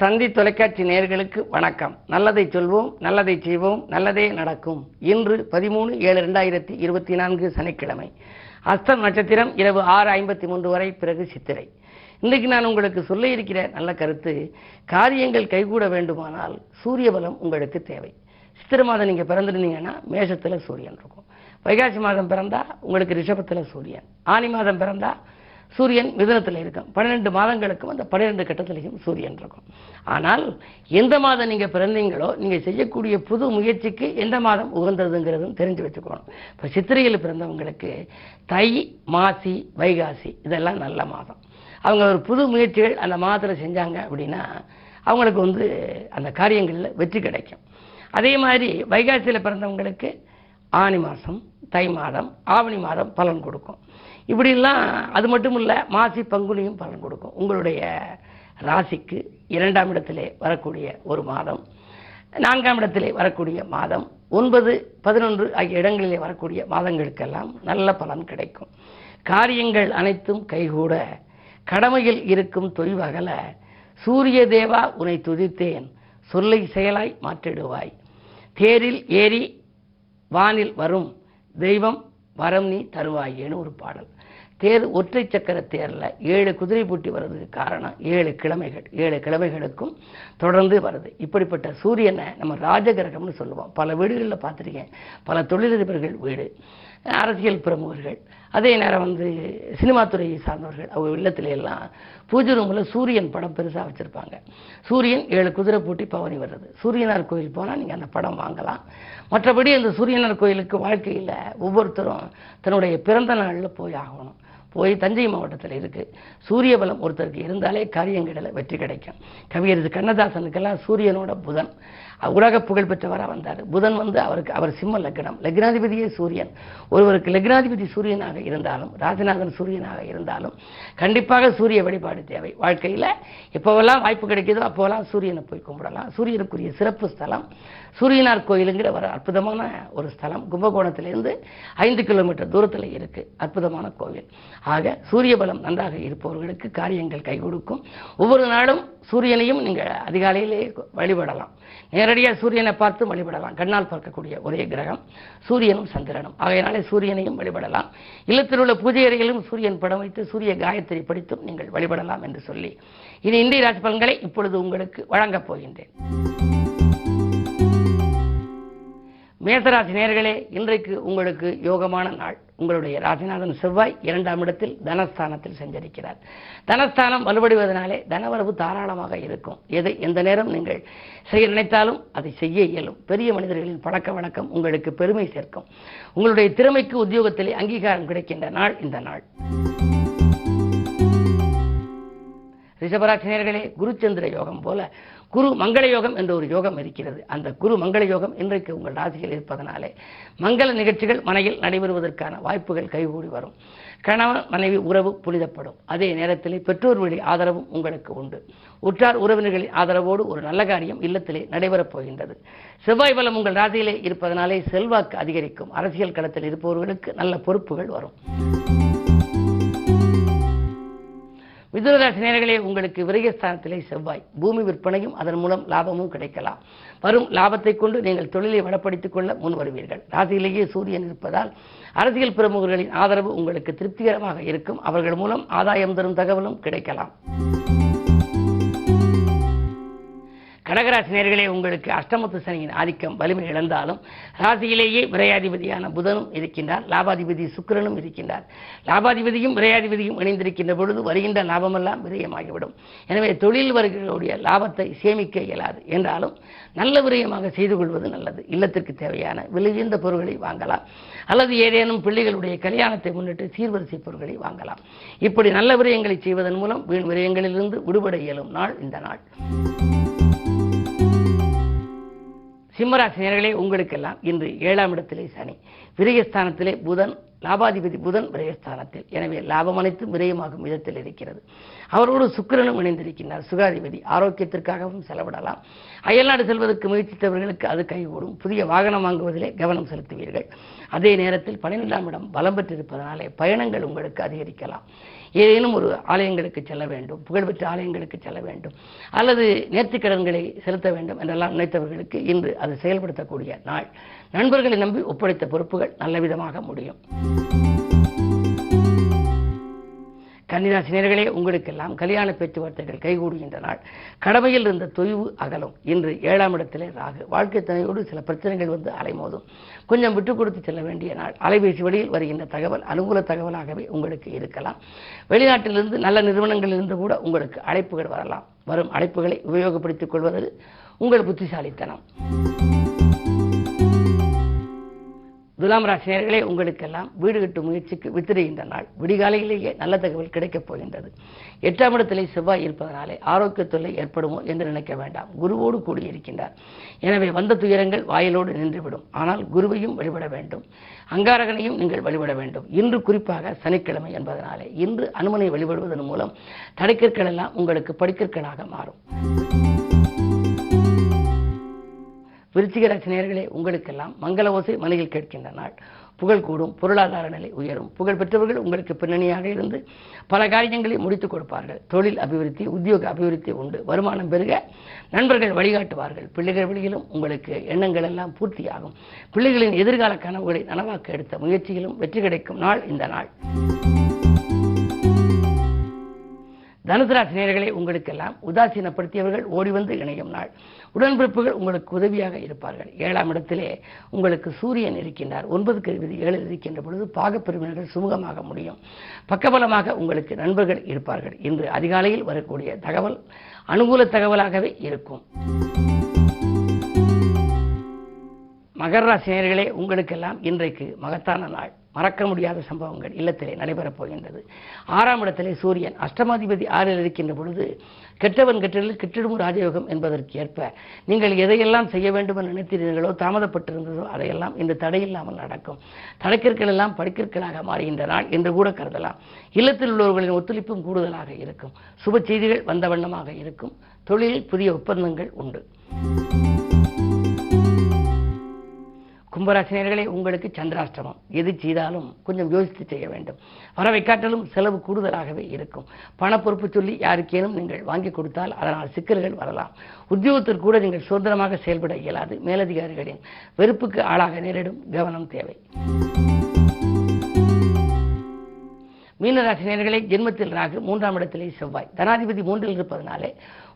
தந்தி தொலைக்காட்சி நேயர்களுக்கு வணக்கம். நல்லதை சொல்வோம், நல்லதை செய்வோம், நல்லதே நடக்கும். இன்று 13/7/2024 சனிக்கிழமை. அஸ்தம் நட்சத்திரம் இரவு 6:53 வரை, பிறகு சித்திரை. இன்றைக்கு நான் உங்களுக்கு சொல்ல இருக்கிற நல்ல கருத்து, காரியங்கள் கைகூட வேண்டுமானால் சூரிய பலம் உங்களுக்கு தேவை. சித்திரை மாதம் நீங்கள் பிறந்திருந்தீங்கன்னா மேஷத்தில் சூரியன் இருக்கும். வைகாசி மாதம் பிறந்தா உங்களுக்கு ரிஷபத்தில் சூரியன். ஆனி மாதம் பிறந்தா சூரியன் மிதுனத்தில் இருக்கும். 12 மாதங்களுக்கும் அந்த 12 கட்டத்திலையும் சூரியன் இருக்கும். ஆனால் எந்த மாதம் நீங்கள் பிறந்தீங்களோ நீங்கள் செய்யக்கூடிய புது முயற்சிக்கு எந்த மாதம் உகந்ததுங்கிறதும் தெரிஞ்சு வச்சுக்கணும். இப்போ சித்திரையில் பிறந்தவங்களுக்கு தை, மாசி, வைகாசி இதெல்லாம் நல்ல மாதம். அவங்க ஒரு புது முயற்சிகள் அந்த மாதத்தில் செஞ்சாங்க அப்படின்னா அவங்களுக்கு அந்த காரியங்களில் வெற்றி கிடைக்கும். அதே மாதிரி வைகாசியில் பிறந்தவங்களுக்கு ஆனி மாதம், தை மாதம், ஆவணி மாதம் பலன் கொடுக்கும். இப்படிலாம் அது மட்டும் இல்லை, மாசி பங்குனியும் பலன் கொடுக்கும். உங்களுடைய ராசிக்கு 2ஆம் இடத்திலே வரக்கூடிய ஒரு மாதம், 4ஆம் இடத்திலே வரக்கூடிய மாதம், 9, 11 ஆகிய இடங்களிலே வரக்கூடிய மாதங்களுக்கெல்லாம் நல்ல பலன் கிடைக்கும். காரியங்கள் அனைத்தும் கைகூட, கடமையில் இருக்கும் தொய்வகல, சூரிய தேவா உன்னை துதித்தேன், சொல்லை செயலாய் மாற்றிடுவாய், தேரில் ஏறி வானில் வரும் தெய்வம் வரம் நீ தருவாயேன்னு ஒரு பாடல். தேர் ஒற்றை சக்கர தேரில் 7 குதிரை பூட்டி வர்றதுக்கு காரணம் 7 கிழமைகள். 7 கிழமைகளுக்கும் தொடர்ந்து வருது. இப்படிப்பட்ட சூரியனை நம்ம ராஜகிரகம்னு சொல்லுவோம். பல வீடுகளில் பார்த்துருக்கேன். பல தொழிலதிபர்கள் வீடு, அரசியல் பிரமுகர்கள், அதே நேரம் சினிமா துறையை சார்ந்தவர்கள், அவங்க இல்லத்துல எல்லாம் பூஜை ரூமில் சூரியன் படம் பெருசாக வச்சுருப்பாங்க. சூரியன் 7 குதிரை பூட்டி பவனி வர்றது. சூரியனார் கோயில் போனால் நீங்கள் அந்த படம் வாங்கலாம். மற்றபடி அந்த சூரியனார் கோயிலுக்கு வாழ்க்கையில் ஒவ்வொருத்தரும் தன்னுடைய பிறந்த நாளில் போய் ஆகணும். போய் தஞ்சை மாவட்டத்தில் இருக்குது. சூரிய பலம் ஒருத்தருக்கு இருந்தாலே காரியங்களில் வெற்றி கிடைக்கும். கவியரசு கண்ணதாசனுக்கெல்லாம் சூரியனோட புதன் உலக புகழ் பெற்றவராக வந்தார். புதன் அவர் சிம்ம லக்னம், லக்னாதிபதியே சூரியன். ஒருவருக்கு லக்னாதிபதி சூரியனாக இருந்தாலும், ராஜநாதன் சூரியனாக இருந்தாலும் கண்டிப்பாக சூரிய வழிபாடு தேவை. வாழ்க்கையில் எப்போவெல்லாம் வாய்ப்பு கிடைக்குதோ அப்போவெல்லாம் சூரியனை போய் கும்பிடலாம். சூரியனுக்குரிய சிறப்பு ஸ்தலம் சூரியனார் கோயிலுங்கிற ஒரு அற்புதமான ஒரு ஸ்தலம். கும்பகோணத்திலிருந்து 5 கிலோமீட்டர் தூரத்தில் இருக்குது. அற்புதமான கோவில். ஆக சூரிய பலம் நன்றாக இருப்பவர்களுக்கு காரியங்கள் கை கொடுக்கும். ஒவ்வொரு நாளும் சூரியனையும் நீங்கள் அதிகாலையிலே வழிபடலாம். நேரடியாக சூரியனை பார்த்து வழிபடலாம். கண்ணால் பார்க்கக்கூடிய ஒரே கிரகம் சூரியனும் சந்திரனும். ஆகையினாலே சூரியனையும் வழிபடலாம். இல்லத்தில் உள்ள பூஜை அறையிலும் சூரியன் படம் வைத்து சூரிய காயத்ரி படித்தும் நீங்கள் வழிபடலாம் என்று சொல்லி இனி இந்திய ராசி பலன்களை இப்பொழுது உங்களுக்கு வழங்கப் போகின்றேன். மேசராசி நேயர்களே, இன்றைக்கு உங்களுக்கு யோகமான நாள். உங்களுடைய ராசிநாதன் செவ்வாய் 2ஆம் இடத்தில் தனஸ்தானத்தில் சஞ்சரிக்கிறார். தனஸ்தானம் வலுவடைவதனாலே தனவரவு தாராளமாக இருக்கும். எந்த நேரம் நீங்கள் செய்ய நினைத்தாலும் அதை செய்ய இயலும். பெரிய மனிதர்களின் பழக்க வழக்கம் உங்களுக்கு பெருமை சேர்க்கும். உங்களுடைய திறமைக்கு உத்தியோகத்திலே அங்கீகாரம் கிடைக்கின்ற நாள் இந்த நாள். ரிஷபராசி நேயர்களே, குருச்சந்திர யோகம் போல குரு மங்கள யோகம் என்ற ஒரு யோகம் இருக்கிறது. அந்த குரு மங்கள யோகம் இன்றைக்கு உங்கள் ராசியில் இருப்பதனாலே மங்கள நிகழ்ச்சிகள் மனையில் நடைபெறுவதற்கான வாய்ப்புகள் கைகூடி வரும். கணவன் மனைவி உறவு புனிதப்படும். அதே நேரத்தில் பெற்றோர் வழி ஆதரவும் உங்களுக்கு உண்டு. உற்றார் உறவினர்களின் ஆதரவோடு ஒரு நல்ல காரியம் இல்லத்திலே நடைபெறப் போகின்றது. செவ்வாய் பலம் உங்கள் ராசியிலே இருப்பதனாலே செல்வாக்கு அதிகரிக்கும். அரசியல் களத்தில் இருப்பவர்களுக்கு நல்ல பொறுப்புகள் வரும். மிதுனராசி நேயர்களே, உங்களுக்கு விரயஸ்தானத்திலே செவ்வாய். பூமி விற்பனையும் அதன் மூலம் லாபமும் கிடைக்கலாம். வரும் லாபத்தை கொண்டு நீங்கள் தொழிலை வளப்படுத்திக் கொள்ள முன் வருவீர்கள். ராசியிலேயே சூரியன் இருப்பதால் அரசியல் பிரமுகர்களின் ஆதரவு உங்களுக்கு திருப்திகரமாக இருக்கும். அவர்கள் மூலம் ஆதாயம் தரும் தகவலும் கிடைக்கலாம். கடகராசி நேயர்களே, உங்களுக்கு அஷ்டமத்து சனியின் ஆதிக்கம் வலிமை இழந்தாலும் ராசியிலேயே விரையாதிபதியான புதனும் இருக்கின்றார். லாபாதிபதி சுக்கிரனும் இருக்கின்றார். லாபாதிபதியும் விரையாதிபதியும் இணைந்திருக்கின்ற பொழுது வருகின்ற லாபமெல்லாம் விரயமாகிவிடும். எனவே தொழில் வருகளுடைய லாபத்தை சேமிக்க இயலாது. என்றாலும் நல்ல விரயமாக செய்து கொள்வது நல்லது. இல்லத்திற்கு தேவையான விலையுயர்ந்த பொருட்களை வாங்கலாம். அல்லது ஏதேனும் பிள்ளைகளுடைய கல்யாணத்தை முன்னிட்டு சீர்வரிசை பொருட்களை வாங்கலாம். இப்படி நல்ல விரயங்களை செய்வதன் மூலம் வீண் விரயங்களிலிருந்து விடுபட இயலும் நாள் இந்த நாள். சிம்மராசி நேயர்களே, உங்களுக்கெல்லாம் இன்று 7ஆம் இடத்திலே சனி, விரயஸ்தானத்திலே புதன், லாபாதிபதி புதன் விரயஸ்தானத்தில். எனவே லாபம் அனைத்தும் விரயமாகும் விதத்தில் இருக்கிறது. அவரோடு சுக்கிரனும் இணைந்திருக்கின்றார். சுகாதிபதி. ஆரோக்கியத்திற்காகவும் செலவிடலாம். அயல்நாடு செல்வதற்கு முயற்சித்தவர்களுக்கு அது கைகூடும். புதிய வாகனம் வாங்குவதிலே கவனம் செலுத்துவீர்கள். அதே நேரத்தில் 12ஆம் இடம் பலம் பெற்றிருப்பதனாலே பயணங்கள் உங்களுக்கு அதிகரிக்கலாம். ஏதேனும் ஒரு ஆலயங்களுக்கு செல்ல வேண்டும், புகழ்பெற்ற ஆலயங்களுக்கு செல்ல வேண்டும், அல்லது நேர்த்திக்கடன்களை செலுத்த வேண்டும் என்றெல்லாம் நினைத்தவர்களுக்கு இன்று அது செயல்படுத்தக்கூடிய நாள். நண்பர்களை நம்பி ஒப்படைத்த பொறுப்புகள் நல்ல விதமாக முடியும். கன்னிராசினியர்களே, உங்களுக்கெல்லாம் கல்யாண பேச்சுவார்த்தைகள் கைகூடுகின்ற நாள். கடமையில் இருந்த தொய்வு அகலும். இன்று 7ஆம் இடத்திலே ராகு. வாழ்க்கை துணையோடு சில பிரச்சனைகள் வந்து அலைமோதும். கொஞ்சம் விட்டுக் கொடுத்து செல்ல வேண்டிய நாள். அலைபேசி வழியில் வருகின்ற தகவல் அனுகூல தகவலாகவே உங்களுக்கு இருக்கலாம். வெளிநாட்டிலிருந்து நல்ல நிறுவனங்களிலிருந்து கூட உங்களுக்கு அழைப்புகள் வரலாம். வரும் அழைப்புகளை உபயோகப்படுத்திக் கொள்வது உங்கள் புத்திசாலித்தனம். துலாம் ராசினியர்களே, உங்களுக்கெல்லாம் வீடு கட்டும் முயற்சிக்கு வித்திடுகின்ற நாள். விடிகாலையிலேயே நல்ல தகவல் கிடைக்கப் போகின்றது. 8ஆம் இடத்திலே செவ்வாய் இருப்பதனாலே ஆரோக்கிய தொல்லை ஏற்படுமோ என்று நினைக்க வேண்டாம். குருவோடு கூடியிருக்கின்றார். எனவே வந்த துயரங்கள் வாயிலோடு நின்றுவிடும். ஆனால் குருவையும் வழிபட வேண்டும், அங்காரகனையும் நீங்கள் வழிபட வேண்டும். இன்று குறிப்பாக சனிக்கிழமை என்பதனாலே இன்று அனுமனை வழிபடுவதன் மூலம் தடைக்கற்கள் எல்லாம் உங்களுக்கு படிக்கற்களாக மாறும். விருச்சிக ராசினியர்களே, உங்களுக்கெல்லாம் மங்கள ஓசை மனையில் கேட்கின்ற நாள். புகழ் கூடும், பொருளாதார நிலை உயரும். புகழ் பெற்றவர்கள் உங்களுக்கு பின்னணியாக இருந்து பல காரியங்களை முடித்துக் கொடுப்பார்கள். தொழில் அபிவிருத்தி, உத்தியோக அபிவிருத்தி உண்டு. வருமானம் பெருக நண்பர்கள் வழிகாட்டுவார்கள். பிள்ளைகள் வழியிலும் உங்களுக்கு எண்ணங்கள் எல்லாம் பூர்த்தியாகும். பிள்ளைகளின் எதிர்கால கனவுகளை நனவாக்க எடுத்த முயற்சியிலும் வெற்றி கிடைக்கும் நாள் இந்த நாள். தனுசு ராசினியர்களே, உங்களுக்கெல்லாம் உதாசீனப்படுத்தியவர்கள் ஓடி வந்து இணையும் நாள். உடன்பிறப்புகள் உங்களுக்கு உதவியாக இருப்பார்கள். 7ஆம் இடத்திலே உங்களுக்கு சூரியன் இருக்கின்றார். 9க்கு அதிபதி 7 இருக்கின்ற பொழுது பாகப்பிரிவினர்கள் சுமூகமாக முடியும். பக்கபலமாக உங்களுக்கு நண்பர்கள் இருப்பார்கள். இன்று அதிகாலையில் வரக்கூடிய தகவல் அனுகூல தகவலாகவே இருக்கும். மகர ராசினியர்களே, உங்களுக்கெல்லாம் இன்றைக்கு மகத்தான நாள். மறக்க முடியாத சம்பவங்கள் இல்லத்திலே நடைபெறப் போகின்றது. 6ஆம் இடத்திலே சூரியன். அஷ்டமாதிபதி 6ல் இருக்கின்ற பொழுது கெட்டவன் கெட்டலில் கிட்டிடும் ராஜயோகம் என்பதற்கு ஏற்ப நீங்கள் எதையெல்லாம் செய்ய வேண்டும் என்று நினைத்தீர்களோ, தாமதப்பட்டிருந்ததோ அதையெல்லாம் இந்த தடையில்லாமல் நடக்கும். தடைக்கற்கள் எல்லாம் படிக்கற்களாக மாறுகின்ற நாள் என்று கூட கருதலாம். இல்லத்தில் உள்ளவர்களின் ஒத்துழைப்பும் கூடுதலாக இருக்கும். சுப செய்திகள் வந்த வண்ணமாக இருக்கும். தொழிலில் புதிய ஒப்பந்தங்கள் உண்டு. கும்பராசினியர்களே, உங்களுக்கு சந்திராஷ்டமம். எது செய்தாலும் கொஞ்சம் யோசித்து செய்ய வேண்டும். வரவை காட்டிலும் செலவு கூடுதலாகவே இருக்கும். பண பொறுப்பு சொல்லி யாருக்கேனும் நீங்கள் வாங்கி கொடுத்தால் அதனால் சிக்கல்கள் வரலாம். உத்தியோகத்திற்கு கூட நீங்கள் சுதந்திரமாக செயல்பட இயலாது. மேலதிகாரிகளின் வெறுப்புக்கு ஆளாக நேரிடும். கவனம் தேவை. மீனராசினியர்களே, ஜென்மத்தில் ராகு, 3ஆம் இடத்திலே செவ்வாய். தனாதிபதி 3ல் இருப்பதனாலே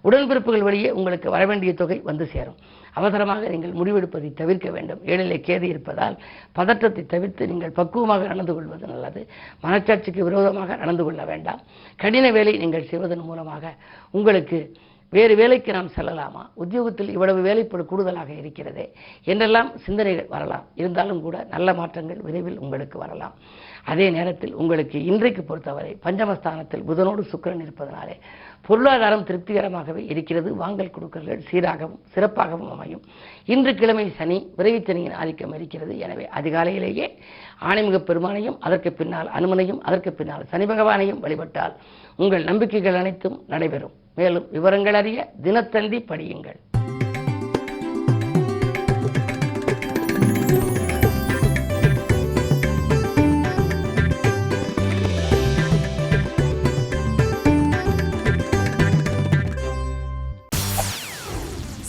உடன்பிறப்புகள் வழியே உங்களுக்கு வரவேண்டிய தொகை வந்து சேரும். அவசரமாக நீங்கள் முடிவெடுப்பதை தவிர்க்க வேண்டும். 7லே கேது இருப்பதால் பதற்றத்தை தவிர்த்து நீங்கள் பக்குவமாக நடந்து கொள்வது நல்லது. மனச்சாட்சிக்கு விரோதமாக நடந்து கொள்ள வேண்டாம். கடின வேலை நீங்கள் செய்வதன் மூலமாக உங்களுக்கு வேறு வேலைக்கு நாம் செல்லலாமா, உத்தியோகத்தில் இவ்வளவு வேலைப்படு கூடுதலாக இருக்கிறதே என்றெல்லாம் சிந்தனைகள் வரலாம். இருந்தாலும் கூட நல்ல மாற்றங்கள் விரைவில் உங்களுக்கு வரலாம். அதே நேரத்தில் உங்களுக்கு இன்றைக்கு பொறுத்தவரை பஞ்சமஸ்தானத்தில் புதனோடு சுக்கிரன் இருப்பதனாலே பொருளாதாரம் திருப்திகரமாகவே இருக்கிறது. வாங்கல் கொடுக்கல்கள் சீராகவும் சிறப்பாகவும் அமையும். இன்று கிழமை சனி, விரைவுச்சனியின் ஆதிக்கம் இருக்கிறது. எனவே அதிகாலையிலேயே ஆணைமுக பெருமானையும் அதற்கு பின்னால் அனுமனையும் அதற்கு பின்னால் சனி பகவானையும் வழிபட்டால் உங்கள் நம்பிக்கைகள் அனைத்தும் நடைபெறும். மேலும் விவரங்கள் அறிய தினத்தந்தி படியுங்கள்.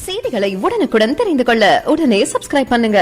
செய்திகளை உடனுக்குடன் தெரிந்து கொள்ள உடனே சப்ஸ்கிரைப் பண்ணுங்க.